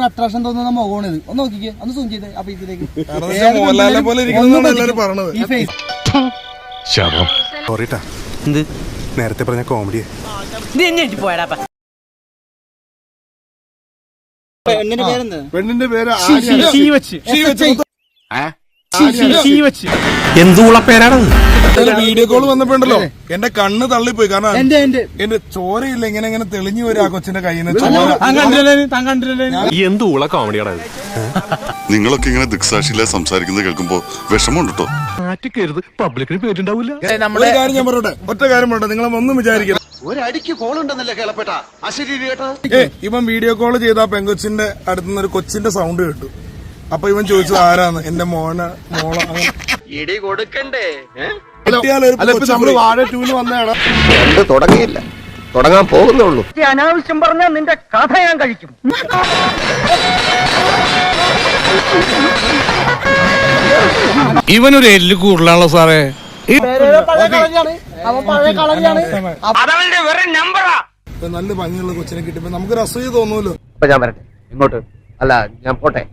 Attraction തോന്നുന്ന മുഖമാണ് ഇത്. ഒന്ന് നോക്കിക്കേ, ഒന്ന് സൂം ചെയ്തേ ആ ഫേസിലേക്ക്. നേരത്തെ പറഞ്ഞ കോമഡി പെണ്ണിന്റെ പേര് എന്തുള്ള പേരാണത്? വീഡിയോ കോൾ വന്നപ്പോണ്ടല്ലോ എന്റെ കണ്ണ് തള്ളിപ്പോയി. കാരണം എന്റെ ചോരയില്ല, ഇങ്ങനെ ഇങ്ങനെ തെളിഞ്ഞു വരും ആ കൊച്ചിന്റെ കയ്യിൽ നിന്ന്. എന്തുള്ള കോമഡിയാണ്? നിങ്ങളൊക്കെ ഇങ്ങനെ ദിക്സാക്ഷിയിലെ സംസാരിക്കുന്നത് കേൾക്കുമ്പോ വിഷമമുണ്ട് കേട്ടോ. പബ്ലിക്കിന് പേരുണ്ടാവില്ല. ഒരു കാര്യം ഞാൻ പറയട്ടെ, ഒറ്റ കാര്യം പറയട്ടെ, നിങ്ങളൊന്നും വിചാരിക്കണം. ഒരടിക്ക് കോളുണ്ടെന്നല്ലേ കേളപ്പെട്ട അശരീരി കേട്ടോ. ഇവൻ വീഡിയോ കോൾ ചെയ്ത ആ പെങ്കൊച്ചിന്റെ അടുത്തുനിന്ന് ഒരു കൊച്ചിന്റെ സൗണ്ട് കേട്ടു. അപ്പൊ ഇവൻ ചോദിച്ചത് ആരാന്ന്, എന്റെ മോള ഇടി കൊടുക്കണ്ടേ? വാഴ 2 വന്നതാണ്. തുടങ്ങിയില്ല, തുടങ്ങാൻ പോകുന്നുള്ളൂ. അനാവശ്യം പറഞ്ഞാൽ നിന്റെ കഥ ഞാൻ കഴിക്കും. ഇവനൊരു എല്ല് കൂടുതലാണല്ലോ സാറേ. നല്ല ഭംഗിയുള്ള കൊച്ചിനെ കിട്ടിയപ്പോ നമുക്കൊരു അസൂയ തോന്നൂല്ലോ. ഞാൻ വരട്ടെ ഇങ്ങോട്ട്. അല്ല, ഞാൻ പോട്ടെ.